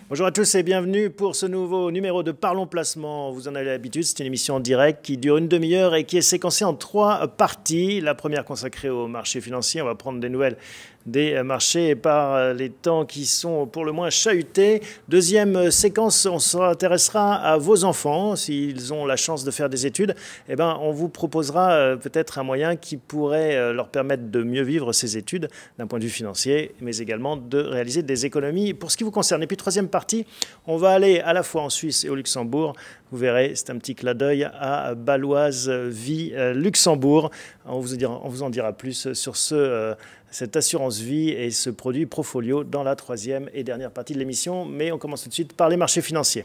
Bonjour à tous et bienvenue pour ce nouveau numéro de Parlons Placement. Vous en avez l'habitude, c'est une émission en direct qui dure une demi-heure et qui est séquencée en 3 parties. La première consacrée au marché financier, on va prendre des nouvelles des marchés par les temps qui sont pour le moins chahutés. Deuxième séquence, on s'intéressera à vos enfants. S'ils ont la chance de faire des études, eh ben, on vous proposera peut-être un moyen qui pourrait leur permettre de mieux vivre ces études d'un point de vue financier, mais également de réaliser des économies pour ce qui vous concerne. Et puis troisième partie, on va aller à la fois en Suisse et au Luxembourg. Vous verrez, c'est un petit clin d'œil à Baloise Vie Luxembourg. On vous en dira plus sur cette assurance vie et ce produit Profolio dans la troisième et dernière partie de l'émission. Mais on commence tout de suite par les marchés financiers.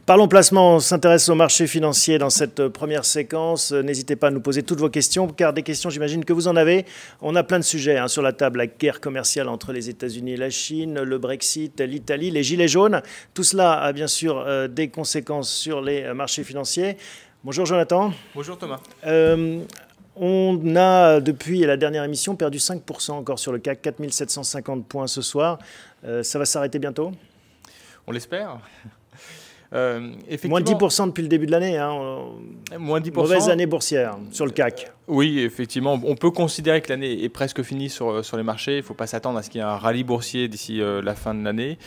Parlons placement, on s'intéresse au marché financier dans cette première séquence. N'hésitez pas à nous poser toutes vos questions, car des questions, j'imagine que vous en avez. On a plein de sujets sur la table, la guerre commerciale entre les États-Unis et la Chine, le Brexit, l'Italie, les gilets jaunes. Tout cela a bien sûr des conséquences sur les marchés financiers. Bonjour Jonathan. Bonjour Thomas. On a, depuis la dernière émission, perdu 5% encore sur le CAC, 4750 points ce soir. Ça va s'arrêter bientôt ? On l'espère. Moins 10% depuis le début de l'année. Moins 10%. Mauvaise année boursière sur le CAC. Oui, effectivement. On peut considérer que l'année est presque finie sur les marchés. Il ne faut pas s'attendre à ce qu'il y ait un rallye boursier d'ici la fin de l'année.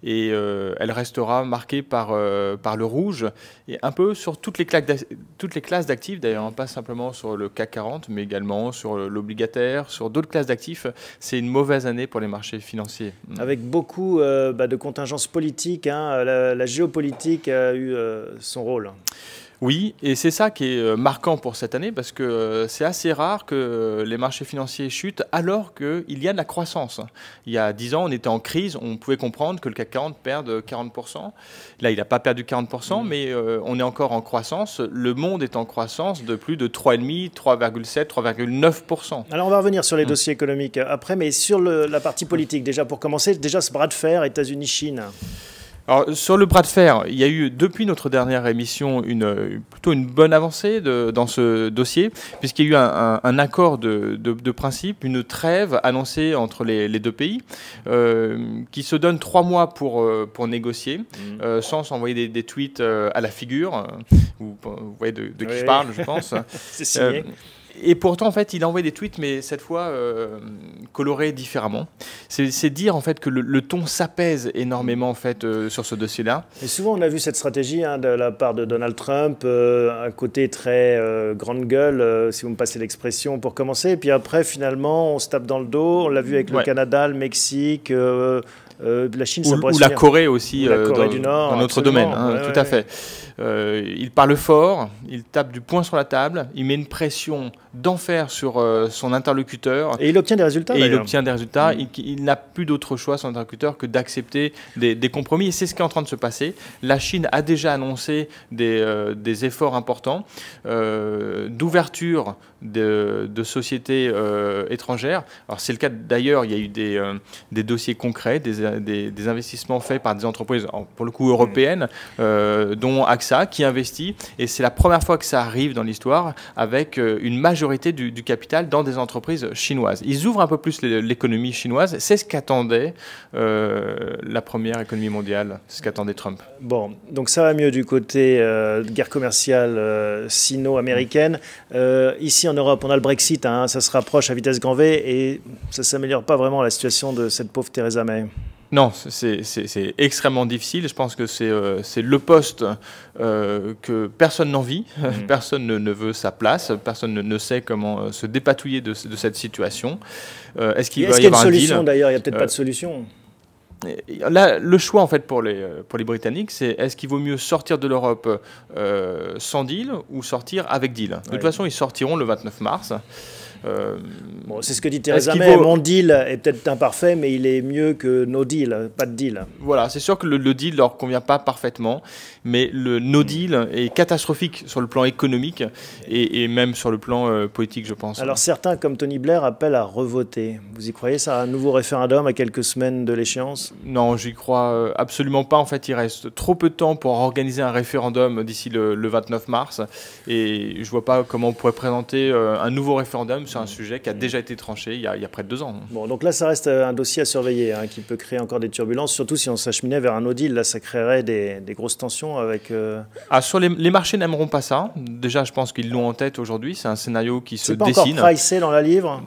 Et elle restera marquée par le rouge et un peu sur toutes les classes d'actifs, d'ailleurs, pas simplement sur le CAC 40, mais également sur l'obligataire, sur d'autres classes d'actifs. C'est une mauvaise année pour les marchés financiers. Avec beaucoup de contingences politiques, la géopolitique a eu son rôle. Oui, et c'est ça qui est marquant pour cette année, parce que c'est assez rare que les marchés financiers chutent alors qu'il y a de la croissance. Il y a 10 ans, on était en crise, on pouvait comprendre que le CAC 40 perde 40%. Là, il n'a pas perdu 40%, mais on est encore en croissance. Le monde est en croissance de plus de 3,5%, 3,7%, 3,9%. Alors, on va revenir sur les dossiers économiques après, mais sur la partie politique, déjà pour commencer, déjà ce bras de fer États-Unis-Chine. Alors, sur le bras de fer, il y a eu, depuis notre dernière émission, plutôt une bonne avancée dans ce dossier, puisqu'il y a eu un accord de principe, une trêve annoncée entre les deux pays, qui se donne 3 mois pour négocier, sans s'envoyer des tweets à la figure. Vous voyez de qui je parle, je pense. C'est signé. Et pourtant, en fait, il a envoyé des tweets, mais cette fois colorés différemment. C'est dire en fait que le ton s'apaise énormément en fait sur ce dossier-là. Et souvent, on a vu cette stratégie de la part de Donald Trump, un côté très grande gueule, si vous me passez l'expression, pour commencer. Et puis après, finalement, on se tape dans le dos. On l'a vu avec le Canada, le Mexique. La Chine, ça pourrait ou la Corée aussi, la Corée du Nord, dans notre domaine, tout à fait. Il parle fort, il tape du poing sur la table, il met une pression d'enfer sur son interlocuteur. Et il obtient des résultats. Il n'a plus d'autre choix, son interlocuteur, que d'accepter des compromis. Et c'est ce qui est en train de se passer. La Chine a déjà annoncé des efforts importants d'ouverture de sociétés étrangères. Alors c'est le cas d'ailleurs, il y a eu des dossiers concrets, des investissements faits par des entreprises, pour le coup européennes, dont AXA, qui investit, et c'est la première fois que ça arrive dans l'histoire, avec une majorité du capital dans des entreprises chinoises. Ils ouvrent un peu plus l'économie chinoise, c'est ce qu'attendait la première économie mondiale, c'est ce qu'attendait Trump. Bon, donc ça va mieux du côté guerre commerciale sino-américaine. Ici en Europe, on a le Brexit, ça se rapproche à vitesse grand V, et ça ne s'améliore pas vraiment la situation de cette pauvre Theresa May. Non, c'est extrêmement difficile. Je pense que c'est le poste que personne n'envie, personne ne veut sa place, personne ne sait comment se dépatouiller de cette situation. Est-ce qu'il va y avoir un deal ? Est-ce qu'il y a une solution d'ailleurs ? Il n'y a peut-être pas de solution. Là, le choix en fait pour les Britanniques, c'est est-ce qu'il vaut mieux sortir de l'Europe sans deal ou sortir avec deal ? De toute façon, ils sortiront le 29 mars. Bon, c'est ce que dit Theresa May. Mon deal est peut-être imparfait, mais il est mieux que no deal, pas de deal. Voilà, c'est sûr que le deal ne leur convient pas parfaitement, mais le no deal est catastrophique sur le plan économique et même sur le plan politique, je pense. Alors certains, comme Tony Blair, appellent à revoter. Vous y croyez, ça, un nouveau référendum à quelques semaines de l'échéance? Non, j'y crois absolument pas. En fait, il reste trop peu de temps pour organiser un référendum d'ici le 29 mars. Et je ne vois pas comment on pourrait présenter un nouveau référendum sur un sujet qui a déjà été tranché il y a près de 2 ans. Bon, donc là, ça reste un dossier à surveiller, hein, qui peut créer encore des turbulences, surtout si on s'acheminait vers un no deal. Là, ça créerait des grosses tensions avec... sur les marchés n'aimeront pas ça. Déjà, je pense qu'ils l'ont en tête aujourd'hui. C'est un scénario qui se dessine. C'est pas encore pricé dans la livre?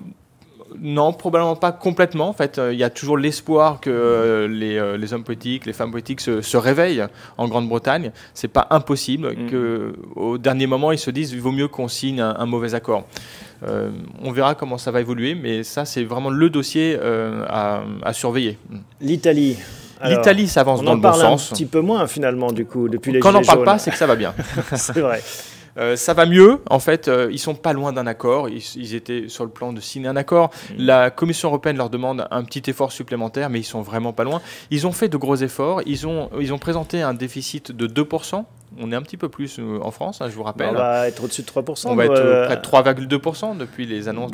Non, probablement pas complètement. En fait, il y a toujours l'espoir que les hommes politiques, les femmes politiques se réveillent en Grande-Bretagne. C'est pas impossible qu'au dernier moment, ils se disent qu'il vaut mieux qu'on signe un mauvais accord. On verra comment ça va évoluer, mais ça, c'est vraiment le dossier à surveiller. L'Italie. L'Italie s'avance dans le bon sens. On en parle un petit peu moins, finalement, du coup, depuis les Quand on Gilets n'en parle jaunes. pas, c'est que ça va bien. C'est vrai. Ça va mieux, en fait, ils sont pas loin d'un accord, ils étaient sur le plan de signer un accord. La Commission européenne leur demande un petit effort supplémentaire, mais ils sont vraiment pas loin. Ils ont fait de gros efforts, ils ont présenté un déficit de 2%. On est un petit peu plus en France, hein, je vous rappelle. On va être au-dessus de 3%. On va être près de 3,2% depuis les annonces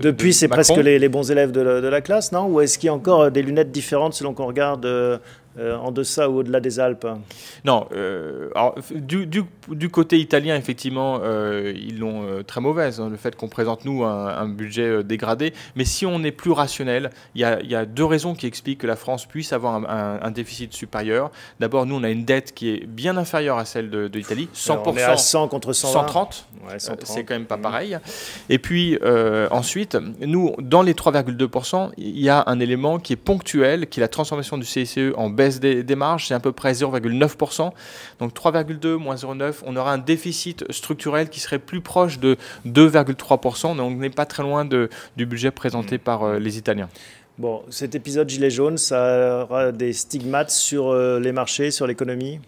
depuis, c'est Macron. presque les bons élèves de la classe, non? Ou est-ce qu'il y a encore des lunettes différentes selon qu'on regarde en deçà ou au-delà des Alpes? Non. Alors, du côté italien, effectivement, ils l'ont très mauvaise, hein, le fait qu'on présente, nous, un budget dégradé. Mais si on est plus rationnel, il y a 2 raisons qui expliquent que la France puisse avoir un déficit supérieur. D'abord, nous, on a une dette qui est bien inférieure à celle de l'Italie. 100%. On est à 100 contre 120. 130. Ouais, 130. C'est quand même pas pareil. Et puis, ensuite, nous, dans les 3,2%, il y a un élément qui est ponctuel, qui est la transformation du CICE en baisse des marges, c'est à peu près 0,9%. Donc 3,2 moins 0,9, on aura un déficit structurel qui serait plus proche de 2,3%. Donc on n'est pas très loin du budget présenté par les Italiens. Bon, cet épisode Gilets jaunes, ça aura des stigmates sur les marchés, sur l'économie?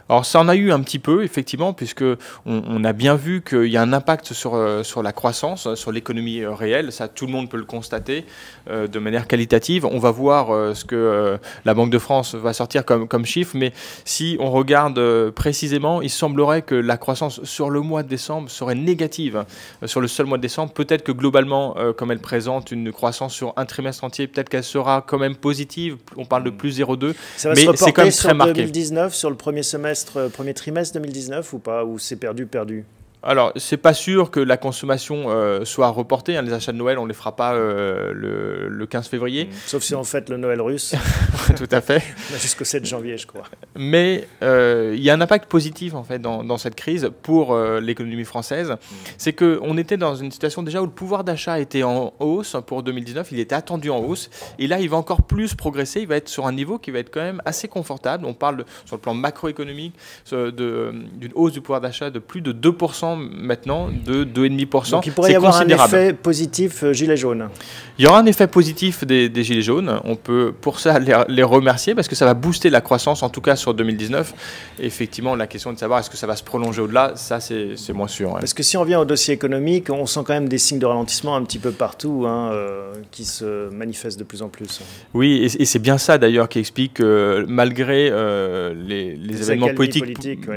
Alors ça en a eu un petit peu, effectivement, puisque on a bien vu qu'il y a un impact sur la croissance, sur l'économie réelle. Ça, tout le monde peut le constater de manière qualitative. On va voir ce que la Banque de France va sortir comme chiffre, mais si on regarde précisément, il semblerait que la croissance sur le mois de décembre serait négative. Sur le seul mois de décembre, peut-être que globalement, comme elle présente une croissance sur un trimestre entier, peut-être qu'elle sera quand même positive. On parle de plus 0,2, mais c'est quand même très marqué. 2019, sur le premier trimestre 2019 ou pas? Ou c'est perdu? Alors, c'est pas sûr que la consommation soit reportée. Hein. Les achats de Noël, on les fera pas le 15 février. Sauf si on fête le Noël russe. Tout à fait. Jusqu'au 7 janvier, je crois. Mais il y a un impact positif, en fait, dans cette crise pour l'économie française. C'est qu'on était dans une situation déjà où le pouvoir d'achat était en hausse pour 2019. Il était attendu en hausse. Et là, il va encore plus progresser. Il va être sur un niveau qui va être quand même assez confortable. On parle, sur le plan macroéconomique, d'une hausse du pouvoir d'achat de plus de 2% maintenant, de 2,5%. Donc il pourrait y avoir un effet positif gilet jaune. Il y aura un effet positif des gilets jaunes. On peut pour ça les remercier parce que ça va booster la croissance, en tout cas sur 2019. Et effectivement, la question de savoir est-ce que ça va se prolonger au-delà, ça c'est moins sûr. Ouais. Parce que si on revient au dossier économique, on sent quand même des signes de ralentissement un petit peu partout, hein, qui se manifestent de plus en plus. Oui, et c'est bien ça d'ailleurs qui explique que malgré les événements politiques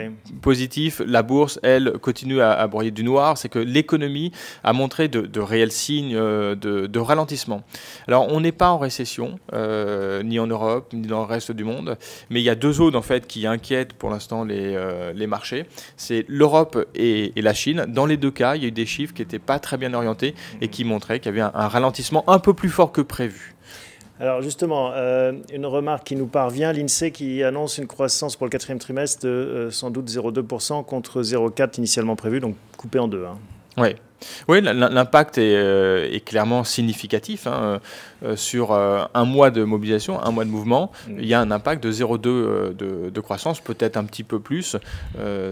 positifs, la bourse, elle, continue à broyer du noir. C'est que l'économie a montré de réels signes de ralentissement. Alors, on n'est pas en récession, ni en Europe, ni dans le reste du monde, mais il y a 2 zones en fait qui inquiètent pour l'instant les marchés. C'est l'Europe et la Chine. Dans les 2 cas, il y a eu des chiffres qui n'étaient pas très bien orientés et qui montraient qu'il y avait un ralentissement un peu plus fort que prévu. Alors justement, une remarque qui nous parvient, l'INSEE qui annonce une croissance pour le 4e trimestre de sans doute 0,2% contre 0,4% initialement prévu, donc coupé en 2. Hein. Oui, l'impact est clairement significatif. Hein. Sur un mois de mobilisation, un mois de mouvement, il y a un impact de 0,2 de croissance, peut-être un petit peu plus.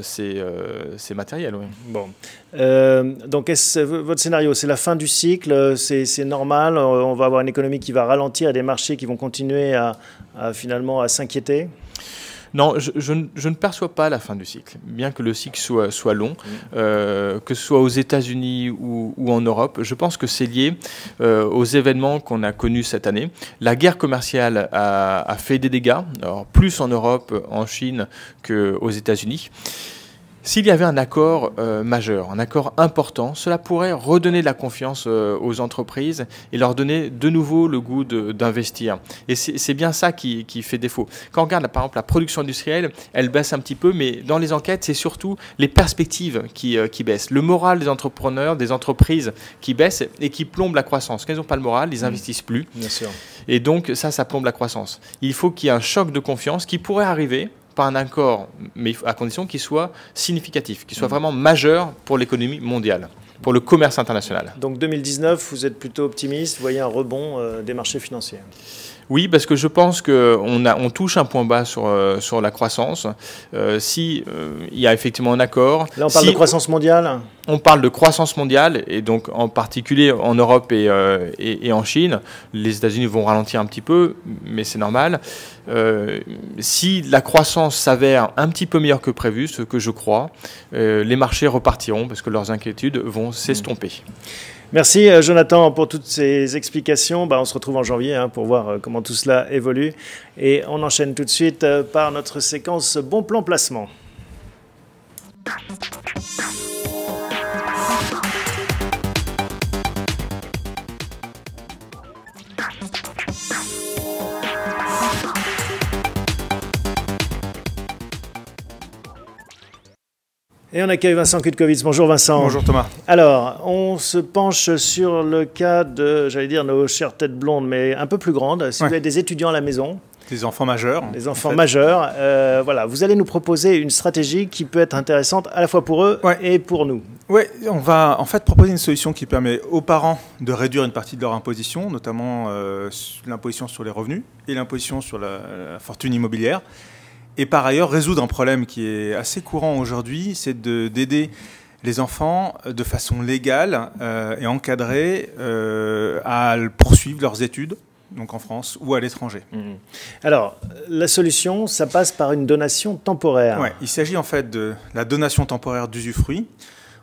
C'est matériel, oui. Bon. Donc, votre scénario, c'est la fin du cycle, c'est normal, on va avoir une économie qui va ralentir et des marchés qui vont continuer finalement à s'inquiéter? Non, je ne perçois pas la fin du cycle, bien que le cycle soit long, que ce soit aux États-Unis ou en Europe. Je pense que c'est lié aux événements qu'on a connus cette année. La guerre commerciale a fait des dégâts, alors plus en Europe, en Chine qu'aux États-Unis. S'il y avait un accord majeur, un accord important, cela pourrait redonner de la confiance aux entreprises et leur donner de nouveau le goût d'investir. Et c'est bien ça qui fait défaut. Quand on regarde par exemple la production industrielle, elle baisse un petit peu, mais dans les enquêtes, c'est surtout les perspectives qui baissent. Le moral des entrepreneurs, des entreprises qui baissent et qui plombent la croissance. Quand ils n'ont pas le moral, ils n'investissent plus. Bien sûr. Et donc ça plombe la croissance. Il faut qu'il y ait un choc de confiance qui pourrait arriver pas un accord, mais à condition qu'il soit significatif, qu'il soit vraiment majeur pour l'économie mondiale, pour le commerce international. Donc 2019, vous êtes plutôt optimiste, vous voyez un rebond des marchés financiers? Oui, parce que je pense qu'on touche un point bas sur la croissance. Si il y a effectivement un accord... Là, on parle de croissance mondiale? On parle de croissance mondiale, et donc en particulier en Europe et en Chine. Les États-Unis vont ralentir un petit peu, mais c'est normal. Si la croissance s'avère un petit peu meilleure que prévu, ce que je crois, les marchés repartiront parce que leurs inquiétudes vont s'estomper. Merci Jonathan pour toutes ces explications. On se retrouve en janvier pour voir comment tout cela évolue. Et on enchaîne tout de suite par notre séquence Bon Plan Placement. Et on accueille Vincent Kutkovitz. Bonjour Vincent. Bonjour Thomas. Alors, on se penche sur le cas de, j'allais dire, nos chères têtes blondes, mais un peu plus grandes. Si vous avez des étudiants à la maison. Des enfants majeurs. Des enfants majeurs. Voilà, vous allez nous proposer une stratégie qui peut être intéressante à la fois pour eux et pour nous. Oui, on va en fait proposer une solution qui permet aux parents de réduire une partie de leur imposition, notamment l'imposition sur les revenus et l'imposition sur la fortune immobilière. Et par ailleurs, résoudre un problème qui est assez courant aujourd'hui, c'est d'aider les enfants de façon légale et encadrée à poursuivre leurs études, donc en France ou à l'étranger. Alors, la solution, ça passe par une donation temporaire. Ouais, il s'agit en fait de la donation temporaire d'usufruit.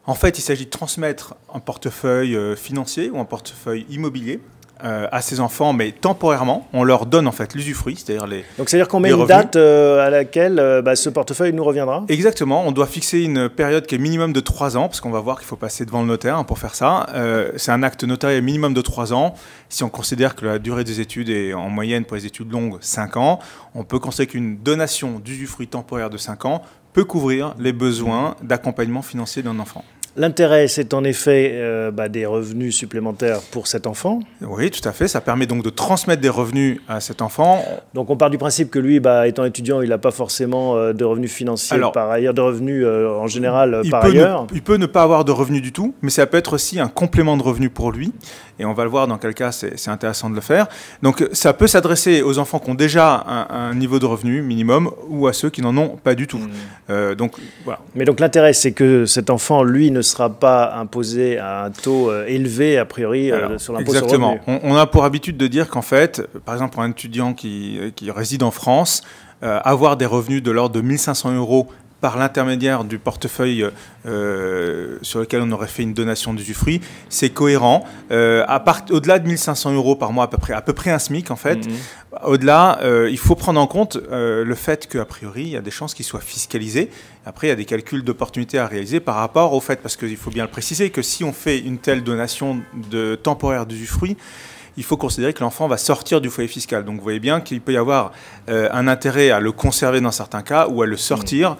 En fait, il s'agit de transmettre un portefeuille financier ou un portefeuille immobilier à ces enfants, mais temporairement, on leur donne en fait l'usufruit, c'est-à-dire les Donc c'est-à-dire qu'on met une date à laquelle ce portefeuille nous reviendra? Exactement, on doit fixer une période qui est minimum de 3 ans, parce qu'on va voir qu'il faut passer devant le notaire pour faire ça. C'est un acte notarié minimum de 3 ans. Si on considère que la durée des études est en moyenne pour les études longues 5 ans, on peut considérer qu'une donation d'usufruit temporaire de 5 ans peut couvrir les besoins d'accompagnement financier d'un enfant. L'intérêt, c'est en effet des revenus supplémentaires pour cet enfant. Oui, tout à fait. Ça permet donc de transmettre des revenus à cet enfant. Donc on part du principe que lui, étant étudiant, il n'a pas forcément de revenus financiers par ailleurs, de revenus en général par ailleurs. Il peut ne pas avoir de revenus du tout, mais ça peut être aussi un complément de revenus pour lui. Et on va le voir dans quel cas c'est intéressant de le faire. Donc ça peut s'adresser aux enfants qui ont déjà un niveau de revenu minimum ou à ceux qui n'en ont pas du tout. Donc, voilà. Mais donc l'intérêt, c'est que cet enfant, lui, ne sera pas imposé à un taux élevé, a priori, sur l'impôt sur le revenu. Exactement. On a pour habitude de dire qu'en fait, par exemple, pour un étudiant qui réside en France, avoir des revenus de l'ordre de 1 500 € par l'intermédiaire du portefeuille sur lequel on aurait fait une donation d'usufruit, c'est cohérent. Au-delà de 1 500 € par mois, à peu près un SMIC en fait, au-delà, il faut prendre en compte le fait qu'a priori, il y a des chances qu'il soit fiscalisé. Après, il y a des calculs d'opportunité à réaliser par rapport au fait, parce qu'il faut bien le préciser, que si on fait une telle donation temporaire d'usufruit, il faut considérer que l'enfant va sortir du foyer fiscal. Donc vous voyez bien qu'il peut y avoir un intérêt à le conserver dans certains cas ou à le sortir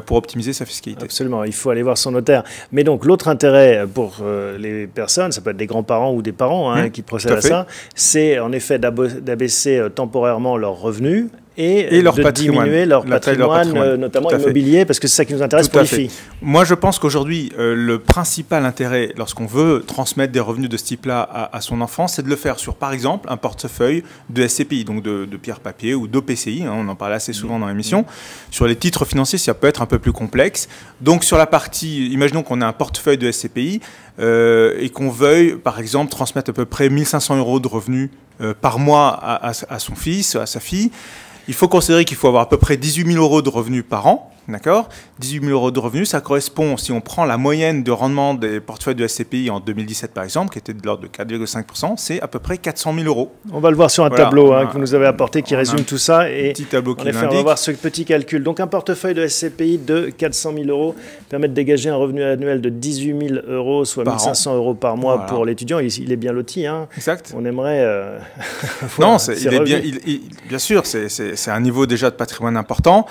pour optimiser sa fiscalité. Absolument, il faut aller voir son notaire. Mais donc l'autre intérêt pour les personnes, ça peut être des grands-parents ou des parents qui procèdent à ça, c'est en effet d'abaisser temporairement leurs revenus et leur de diminuer leur patrimoine, notamment immobilier, parce que c'est ça qui nous intéresse pour les filles. Moi, je pense qu'aujourd'hui, le principal intérêt, lorsqu'on veut transmettre des revenus de ce type-là à son enfant, c'est de le faire sur, par exemple, un portefeuille de SCPI, donc de pierre-papier ou d'OPCI, on en parle assez souvent dans l'émission. Sur les titres financiers, ça peut être un peu plus complexe. Donc, sur la partie, imaginons qu'on a un portefeuille de SCPI et qu'on veuille, par exemple, transmettre à peu près 1 500 € de revenus par mois à son fils, à sa fille. il faut considérer qu'il faut avoir à peu près 18 000 € de revenus par an. D'accord, 18 000 € de revenus, ça correspond, si on prend la moyenne de rendement des portefeuilles de SCPI en 2017 par exemple, qui était de l'ordre de 4,5%, c'est à peu près 400 000 €. On va le voir sur un tableau que vous nous avez apporté qui résume tout ça. Et petit tableau qui l'indique. On va voir ce petit calcul. Donc un portefeuille de SCPI de 400 000 € permet de dégager un revenu annuel de 18 000 €, soit 1 500 € par mois pour l'étudiant. Il est bien loti. Hein. Exact. On aimerait... non, il est bien, bien sûr, c'est un niveau déjà de patrimoine important.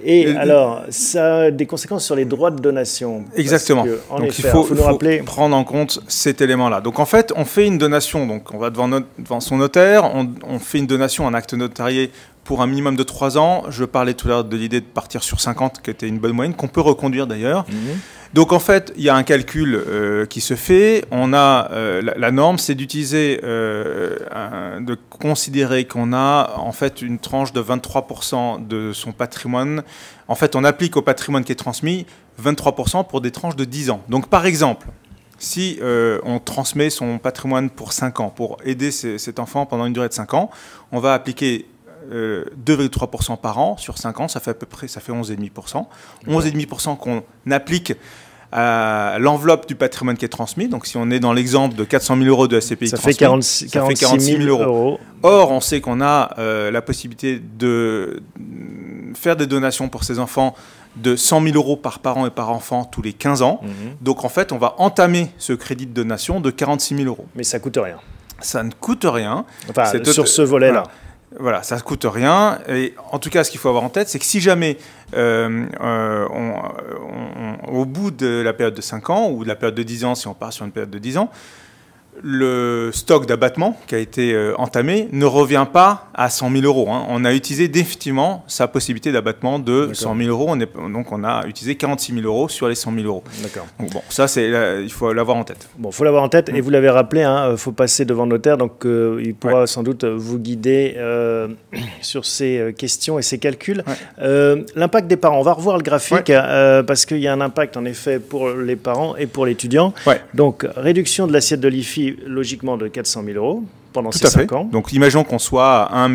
Et alors, ça a des conséquences sur les droits de donation. Exactement. Donc il faut nous rappeler... prendre en compte cet élément-là. Donc en fait, on fait une donation. Donc on va devant son notaire, on fait une donation, un acte notarié pour un minimum de 3 ans. Je parlais tout à l'heure de l'idée de partir sur 50, qui était une bonne moyenne, qu'on peut reconduire d'ailleurs. Donc en fait, il y a un calcul qui se fait. On a la norme, c'est d'utiliser, de considérer qu'on a en fait une tranche de 23% de son patrimoine. En fait, on applique au patrimoine qui est transmis 23% pour des tranches de 10 ans. Donc par exemple, si on transmet son patrimoine pour 5 ans, pour aider cet enfant pendant une durée de 5 ans, on va appliquer 2,3% par an sur 5 ans, ça fait à peu près 11,5%. 11,5% qu'on applique à l'enveloppe du patrimoine qui est transmis. Donc si on est dans l'exemple de 400 000 € de SCPI ça transmis, fait 46 000 €. Or, on sait qu'on a la possibilité de faire des donations pour ces enfants de 100 000 € par parent et par enfant tous les 15 ans. Donc en fait, on va entamer ce crédit de donation de 46 000 €. Mais ça ne coûte rien. Ça ne coûte rien. Enfin, sur ce volet-là. Voilà, ça ne coûte rien. Et en tout cas, ce qu'il faut avoir en tête, c'est que si jamais, au bout de la période de 5 ans, ou de la période de 10 ans, si on part sur une période de 10 ans, le stock d'abattement qui a été entamé ne revient pas à 100 000 €. Hein. On a utilisé définitivement sa possibilité d'abattement de 100 000 €. Donc on a utilisé 46 000 € sur les 100 000 €. D'accord. Donc bon, ça, il faut l'avoir en tête. Bon, il faut l'avoir en tête. Et vous l'avez rappelé, il faut passer devant le notaire. Donc il pourra sans doute vous guider sur ces questions et ces calculs. L'impact des parents. On va revoir le graphique parce qu'il y a un impact en effet pour les parents et pour l'étudiant. Donc réduction de l'assiette de l'IFI logiquement de 400 000 € pendant ces 5 ans. Donc imaginons qu'on soit à 1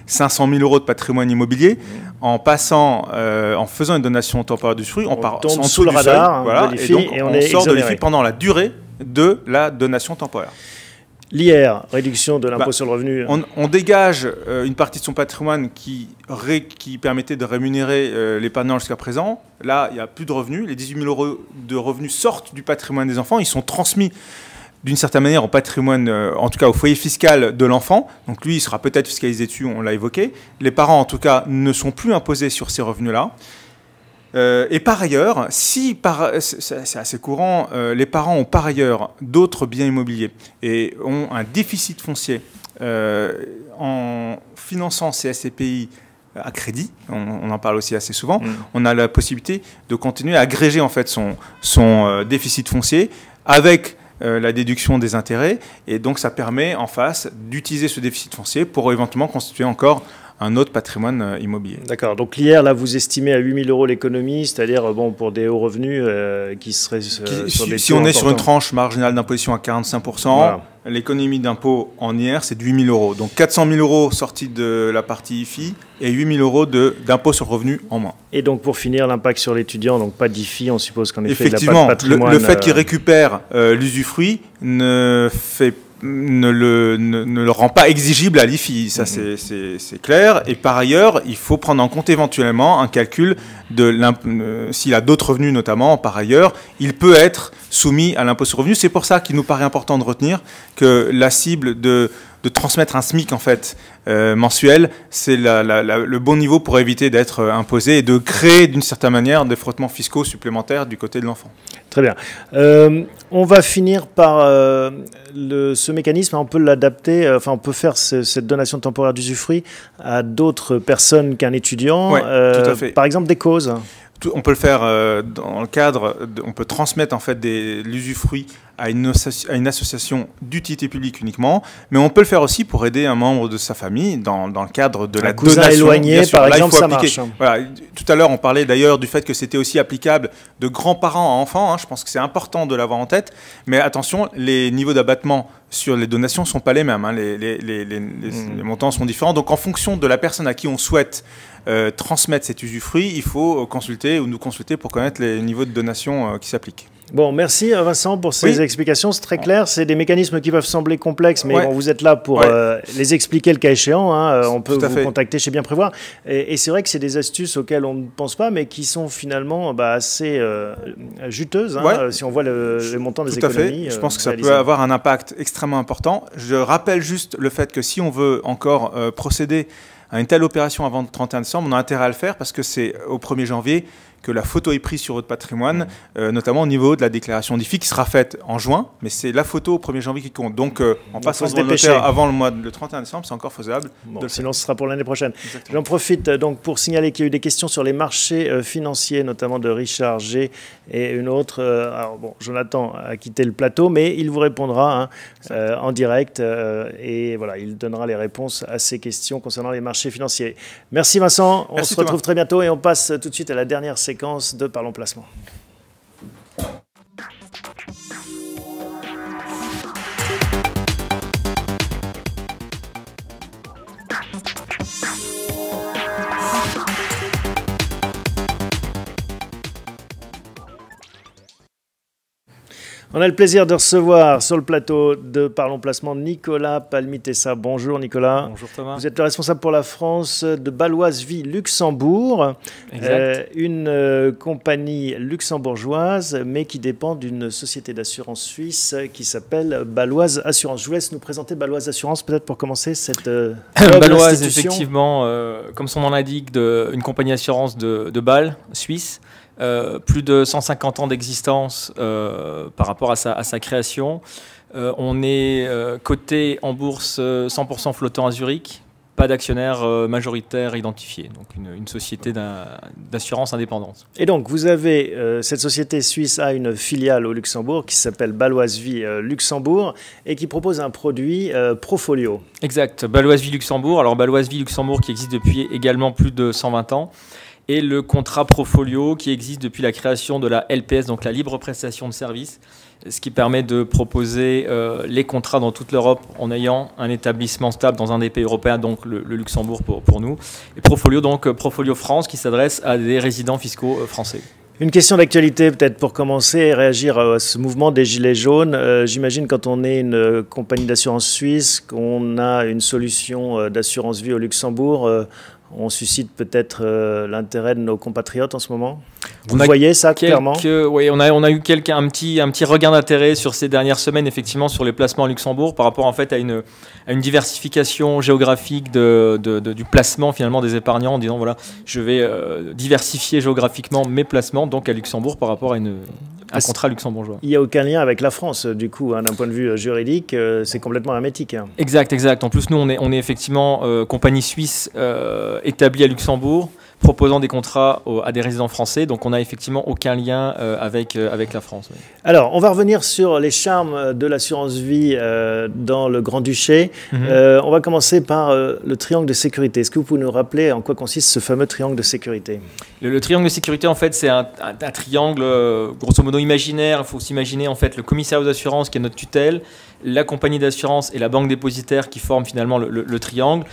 500 000 € de patrimoine immobilier. En passant, en faisant une donation temporaire d'usufruit, on part tombe sous le radar de l'IFI et on sort de l'IFI pendant la durée de la donation temporaire. L'IR, réduction de l'impôt sur le revenu. On dégage une partie de son patrimoine qui permettait de rémunérer l'épargnant jusqu'à présent. Là, il n'y a plus de revenus. Les 18 000 € de revenus sortent du patrimoine des enfants. Ils sont transmis d'une certaine manière au patrimoine, en tout cas au foyer fiscal de l'enfant. Donc lui, il sera peut-être fiscalisé dessus, on l'a évoqué. Les parents, en tout cas, ne sont plus imposés sur ces revenus-là. Et par ailleurs, c'est assez courant, les parents ont par ailleurs d'autres biens immobiliers et ont un déficit foncier en finançant ces SCPI à crédit, on en parle aussi assez souvent, on a la possibilité de continuer à agréger en fait son déficit foncier avec la déduction des intérêts, et donc ça permet en face d'utiliser ce déficit foncier pour éventuellement constituer encore un autre patrimoine immobilier. D'accord. Donc l'IR, là, vous estimez à 8 000 € l'économie, c'est-à-dire pour des hauts revenus qui seraient sur des si on est sur une tranche marginale d'imposition à 45%, l'économie d'impôt en IR, c'est de 8 000 €. Donc 400 000 € sortis de la partie IFI et 8 000 € d'impôt sur le revenu en moins. Et donc pour finir, l'impact sur l'étudiant, donc pas d'IFI, on suppose qu'en effet, effectivement, il n'a pas de patrimoine. Le fait qu'il récupère l'usufruit ne le rend pas exigible à l'IFI, ça c'est clair. Et par ailleurs, il faut prendre en compte éventuellement un calcul de s'il a d'autres revenus notamment, par ailleurs, il peut être soumis à l'impôt sur le revenu. C'est pour ça qu'il nous paraît important de retenir que la cible de transmettre un SMIC en fait mensuel, c'est le bon niveau pour éviter d'être imposé et de créer d'une certaine manière des frottements fiscaux supplémentaires du côté de l'enfant. Très bien. On va finir par ce mécanisme, on peut l'adapter, on peut faire cette donation temporaire d'usufruit à d'autres personnes qu'un étudiant, tout à fait. Par exemple des causes. On peut le faire dans le cadre, on peut transmettre en fait l'usufruit à une association d'utilité publique uniquement, mais on peut le faire aussi pour aider un membre de sa famille dans le cadre de la donation. Un cousin éloigné, par exemple, ça marche. Voilà. Tout à l'heure, on parlait d'ailleurs du fait que c'était aussi applicable de grands-parents à enfants. Je pense que c'est important de l'avoir en tête, mais attention, les niveaux d'abattement sur les donations ne sont pas les mêmes. Hein. Les montants sont différents. Donc, en fonction de la personne à qui on souhaite transmettre cet usufruit, il faut consulter ou nous consulter pour connaître les niveaux de donation qui s'appliquent. Bon, merci Vincent pour ces explications. C'est très clair. C'est des mécanismes qui peuvent sembler complexes, mais bon, vous êtes là pour les expliquer le cas échéant. Hein. On peut vous contacter chez Bien Prévoir. Et c'est vrai que c'est des astuces auxquelles on ne pense pas, mais qui sont finalement assez juteuses, hein, si on voit le montant des économies. Je pense que ça peut avoir un impact extrêmement important. Je rappelle juste le fait que si on veut encore procéder à une telle opération avant le 31 décembre, on a intérêt à le faire parce que c'est au 1er janvier que la photo est prise sur votre patrimoine, notamment au niveau de la déclaration d'IFI qui sera faite en juin, mais c'est la photo au 1er janvier qui compte. Donc, en passant devant le notaire avant le 31 décembre, c'est encore faisable. Bon, sinon, ce sera pour l'année prochaine. J'en profite donc pour signaler qu'il y a eu des questions sur les marchés financiers, notamment de Richard G. et une autre. Alors bon, Jonathan a quitté le plateau, mais il vous répondra en direct et voilà, il donnera les réponses à ces questions concernant les marchés financiers. Merci Vincent, on se retrouve très bientôt et on passe tout de suite à la dernière séquence de Parlons Placement. On a le plaisir de recevoir sur le plateau de Parlons Placement Nicolas Palmitessa. Bonjour Nicolas. Bonjour Thomas. Vous êtes le responsable pour la France de Baloise Vie Luxembourg, une compagnie luxembourgeoise mais qui dépend d'une société d'assurance suisse qui s'appelle Baloise Assurance. Je vous laisse nous présenter Baloise Assurance peut-être pour commencer cette Baloise, effectivement, comme son nom l'indique, une compagnie d'assurance de Bâle, suisse. Plus de 150 ans d'existence par rapport à sa création. On est coté en bourse 100% flottant à Zurich, pas d'actionnaire majoritaire identifié, donc une société d'assurance indépendante. Et donc vous avez, cette société suisse a une filiale au Luxembourg qui s'appelle Baloise Vie Luxembourg et qui propose un produit Profolio. Exact, Baloise Vie Luxembourg. Alors Baloise Vie Luxembourg qui existe depuis également plus de 120 ans. Et le contrat Profolio qui existe depuis la création de la LPS, donc la libre prestation de services, ce qui permet de proposer les contrats dans toute l'Europe en ayant un établissement stable dans un des pays européens, donc le Luxembourg pour nous. Et Profolio, donc Profolio France, qui s'adresse à des résidents fiscaux français. Une question d'actualité peut-être pour commencer, réagir à ce mouvement des Gilets jaunes. J'imagine quand on est une compagnie d'assurance suisse, qu'on a une solution d'assurance vie au Luxembourg, on suscite peut-être l'intérêt de nos compatriotes en ce moment. Vous voyez ça clairement? Oui, on a eu un petit regain d'intérêt sur ces dernières semaines, effectivement, sur les placements à Luxembourg, par rapport en fait à une diversification géographique du placement finalement des épargnants, en disant voilà, je vais diversifier géographiquement mes placements, donc à Luxembourg par rapport à un contrat luxembourgeois. Il n'y a aucun lien avec la France, du coup, hein, d'un point de vue juridique, c'est complètement hermétique. Hein. Exact. En plus, nous, on est effectivement compagnie suisse établie à Luxembourg, proposant des contrats à des résidents français. Donc, on n'a effectivement aucun lien avec la France. Oui. Alors, on va revenir sur les charmes de l'assurance vie dans le Grand-Duché. On va commencer par le triangle de sécurité. Est-ce que vous pouvez nous rappeler en quoi consiste ce fameux triangle de sécurité? Le triangle de sécurité, en fait, c'est un triangle, grosso modo, imaginaire. Il faut s'imaginer, en fait, le commissariat aux assurances qui est notre tutelle, la compagnie d'assurance et la banque dépositaire qui forment finalement le triangle.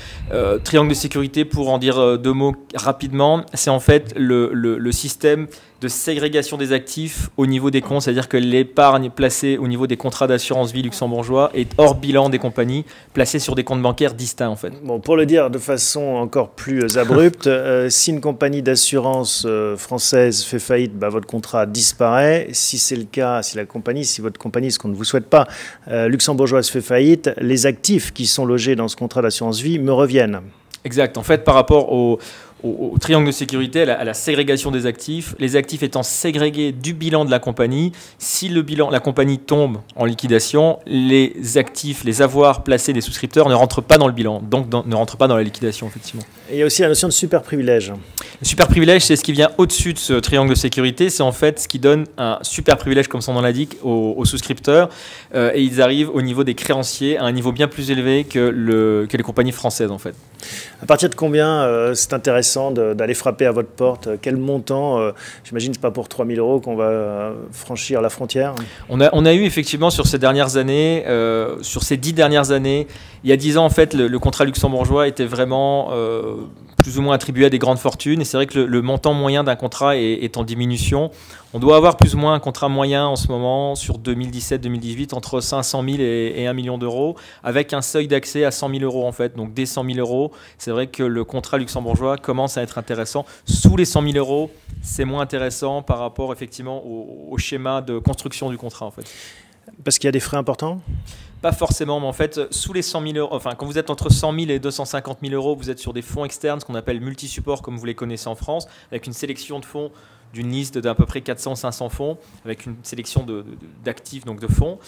Triangle de sécurité, pour en dire deux mots rapidement, c'est en fait le système de ségrégation des actifs au niveau des comptes, c'est-à-dire que l'épargne placée au niveau des contrats d'assurance vie luxembourgeois est hors bilan des compagnies, placée sur des comptes bancaires distincts en fait. Bon, pour le dire de façon encore plus abrupte, si une compagnie d'assurance française fait faillite, votre contrat disparaît. Si c'est le cas, si votre compagnie, ce qu'on ne vous souhaite pas, luxembourgeoise fait faillite, les actifs qui sont logés dans ce contrat d'assurance vie me reviennent. Exact. En fait, par rapport au triangle de sécurité, à la ségrégation des actifs, les actifs étant ségrégés du bilan de la compagnie, si la compagnie tombe en liquidation, les actifs, les avoirs placés des souscripteurs ne rentrent pas dans le bilan, donc ne rentrent pas dans la liquidation, effectivement. Et il y a aussi la notion de super privilège. Le super privilège, c'est ce qui vient au-dessus de ce triangle de sécurité, c'est en fait ce qui donne un super privilège, comme son nom l'indique, aux souscripteurs, et ils arrivent au niveau des créanciers à un niveau bien plus élevé que les compagnies françaises, en fait. À partir de combien c'est intéressant intéressant d'aller frapper à votre porte? Quel montant? J'imagine que ce n'est pas pour 3 000 € qu'on va franchir la frontière. On a eu effectivement sur ces dernières années, sur ces 10 dernières années, il y a 10 ans en fait, le contrat luxembourgeois était vraiment plus ou moins attribué à des grandes fortunes. Et c'est vrai que le montant moyen d'un contrat est en diminution. On doit avoir plus ou moins un contrat moyen en ce moment sur 2017-2018 entre 500 000 et 1 million d'euros, avec un seuil d'accès à 100 000 € en fait. Donc dès 100 000 €, c'est vrai que le contrat luxembourgeois commence à être intéressant. Sous les 100 000 €, c'est moins intéressant par rapport effectivement au schéma de construction du contrat en fait. Parce qu'il y a des frais importants? Pas forcément, mais en fait, sous les 100 000 €, enfin, quand vous êtes entre 100 000 et 250 000 €, vous êtes sur des fonds externes, ce qu'on appelle multi-support, comme vous les connaissez en France, avec une sélection de fonds d'une liste d'à peu près 400-500 fonds, avec une sélection d'actifs, donc de fonds.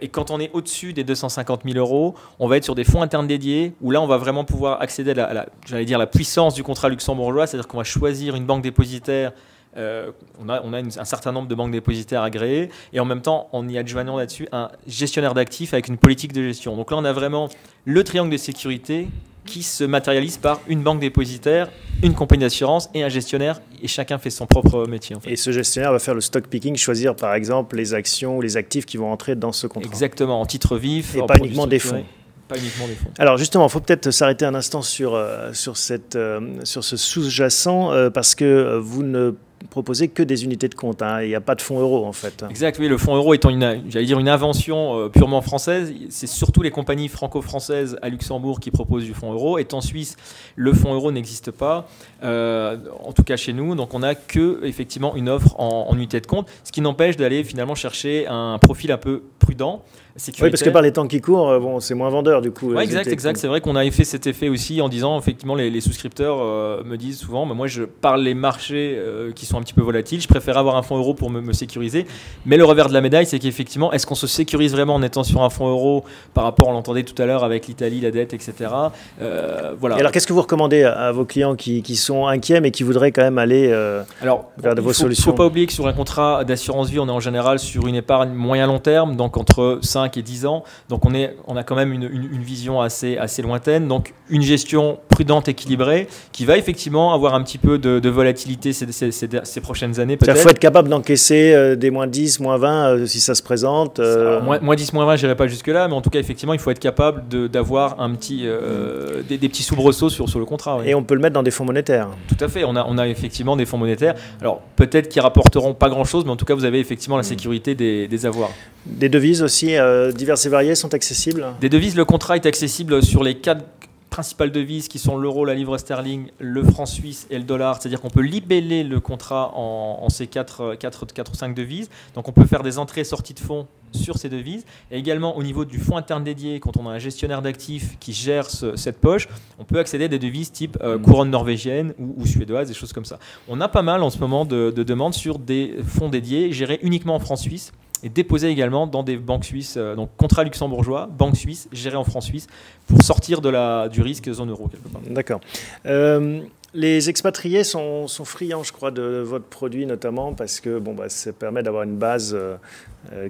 Et quand on est au-dessus des 250 000 €, on va être sur des fonds internes dédiés, où là, on va vraiment pouvoir accéder à la puissance du contrat luxembourgeois, c'est-à-dire qu'on va choisir une banque dépositaire. On a un certain nombre de banques dépositaires agréées et en même temps on y adjoignant là-dessus un gestionnaire d'actifs avec une politique de gestion. Donc là on a vraiment le triangle de sécurité qui se matérialise par une banque dépositaire, une compagnie d'assurance et un gestionnaire, et chacun fait son propre métier en fait. Et ce gestionnaire va faire le stock picking, choisir par exemple les actions ou les actifs qui vont entrer dans ce contrat. Exactement, en titre vif. Et pas uniquement des fonds. Pas uniquement des fonds. Alors justement, il faut peut-être s'arrêter un instant sur ce sous-jacent parce que vous ne proposez que des unités de compte. Il n'y a pas de fonds euro en fait. Exact, oui, le fonds euro étant une invention purement française, c'est surtout les compagnies franco-françaises à Luxembourg qui proposent du fonds euro. Étant suisse, le fonds euro n'existe pas, en tout cas chez nous. Donc on n'a que effectivement une offre en unité de compte, ce qui n'empêche d'aller finalement chercher un profil un peu prudent. Oui, parce que par les temps qui courent, bon, c'est moins vendeur du coup. Oui, exact. C'est vrai qu'on a fait cet effet aussi en disant, effectivement, les souscripteurs me disent souvent, mais moi, par les marchés qui sont un petit peu volatiles, je préfère avoir un fonds euro pour me sécuriser. Mais le revers de la médaille, c'est qu'effectivement, est-ce qu'on se sécurise vraiment en étant sur un fonds euro par rapport, on l'entendait tout à l'heure, avec l'Italie, la dette, etc. Voilà. Et alors, qu'est-ce que vous recommandez à vos clients qui sont inquiets, mais qui voudraient quand même aller vers vos solutions? Il ne faut pas oublier que sur un contrat d'assurance vie, on est en général sur une épargne moyen-long terme, donc entre 5 et 10 ans. Donc on a quand même une vision assez lointaine. Donc une gestion prudente, équilibrée, qui va effectivement avoir un petit peu de volatilité ces prochaines années. Il faut être capable d'encaisser des moins 10, moins 20 si ça se présente. Alors, moins 10, moins 20, je n'irai pas jusque-là, mais en tout cas, effectivement, il faut être capable d'avoir un petit, des petits soubresauts sur le contrat. Oui. Et on peut le mettre dans des fonds monétaires. Tout à fait. On a effectivement des fonds monétaires. Alors peut-être qu'ils rapporteront pas grand-chose, mais en tout cas, vous avez effectivement la sécurité des avoirs. Des devises aussi diverses et variées sont accessibles? Des devises, le contrat est accessible sur les 4 principales devises qui sont l'euro, la livre sterling, le franc suisse et le dollar. C'est-à-dire qu'on peut libeller le contrat en ces 4 ou 5 devises. Donc on peut faire des entrées et sorties de fonds sur ces devises. Et également au niveau du fonds interne dédié, quand on a un gestionnaire d'actifs qui gère cette poche, on peut accéder à des devises type couronne norvégienne ou suédoise, des choses comme ça. On a pas mal en ce moment de demandes sur des fonds dédiés gérés uniquement en franc suisse et déposé également dans des banques suisses, donc contrat luxembourgeois, banque suisse, géré en francs suisses, pour sortir du risque zone euro quelque part. D'accord. Les expatriés sont friands, je crois, de votre produit notamment parce que ça permet d'avoir une base,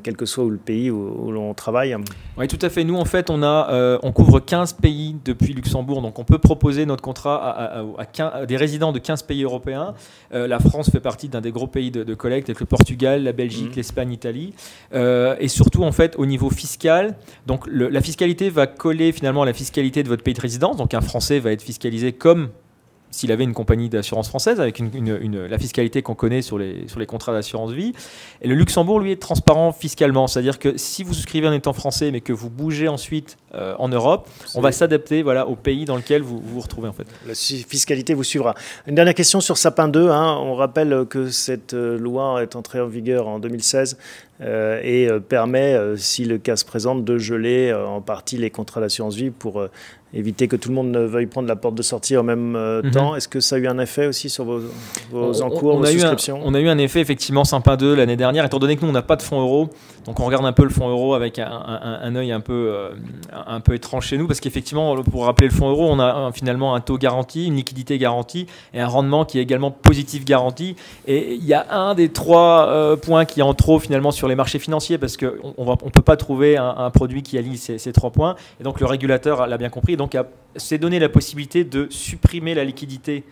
quel que soit le pays où l'on travaille. Oui, tout à fait. Nous, en fait, on couvre 15 pays depuis Luxembourg. Donc, on peut proposer notre contrat à des résidents de 15 pays européens. La France fait partie d'un des gros pays de collecte avec le Portugal, la Belgique, l'Espagne, l'Italie. Et surtout, en fait, au niveau fiscal, donc la fiscalité va coller finalement à la fiscalité de votre pays de résidence. Donc, un Français va être fiscalisé comme s'il avait une compagnie d'assurance française avec la fiscalité qu'on connaît sur les contrats d'assurance vie. Et le Luxembourg, lui, est transparent fiscalement. C'est-à-dire que si vous souscrivez en étant français, mais que vous bougez ensuite en Europe, on va s'adapter au pays dans lequel vous vous retrouvez. En fait. La fiscalité vous suivra. Une dernière question sur Sapin 2. On rappelle que cette loi est entrée en vigueur en 2016 et permet, si le cas se présente, de geler en partie les contrats d'assurance vie pour éviter que tout le monde ne veuille prendre la porte de sortie en même temps. Est-ce que ça a eu un effet aussi sur vos encours, vos souscriptions? On a eu un effet effectivement Sapin 2 l'année dernière, étant donné que nous on n'a pas de fonds euro, donc on regarde un peu le fonds euro avec un œil un peu étrange chez nous, parce qu'effectivement, pour rappeler le fonds euro, on a finalement un taux garanti, une liquidité garantie et un rendement qui est également positif garanti. Et il y a un des 3 points qui est en trop finalement sur les marchés financiers, parce qu'on ne peut pas trouver un produit qui allie ces 3 points, et donc le régulateur l'a bien compris. Donc, s'est donné la possibilité de supprimer la liquidité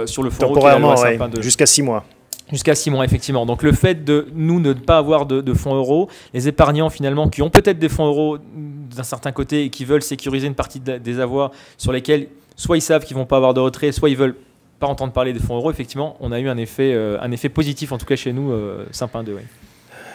sur le fonds euro. Temporairement, jusqu'à 6 mois. Jusqu'à 6 mois, effectivement. Donc le fait de nous ne pas avoir de fonds euros, les épargnants finalement qui ont peut-être des fonds euros d'un certain côté et qui veulent sécuriser une partie des avoirs sur lesquels soit ils savent qu'ils ne vont pas avoir de retrait, soit ils veulent pas entendre parler des fonds euros, effectivement, on a eu un effet positif, en tout cas chez nous, Saint-Pin 2. Oui.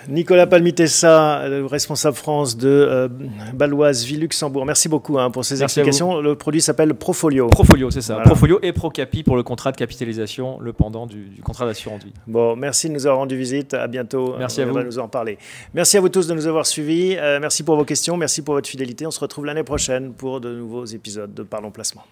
Nicolas Palmitessa, responsable France de Baloise Vie Luxembourg. Merci beaucoup pour ces explications. Le produit s'appelle Profolio. Profolio, c'est ça. Voilà. Profolio et Procapi pour le contrat de capitalisation, le pendant du contrat d'assurance vie. Bon, merci de nous avoir rendu visite. À bientôt. Merci à vous. On va nous en parler. Merci à vous tous de nous avoir suivis. Merci pour vos questions. Merci pour votre fidélité. On se retrouve l'année prochaine pour de nouveaux épisodes de Parlons Placement.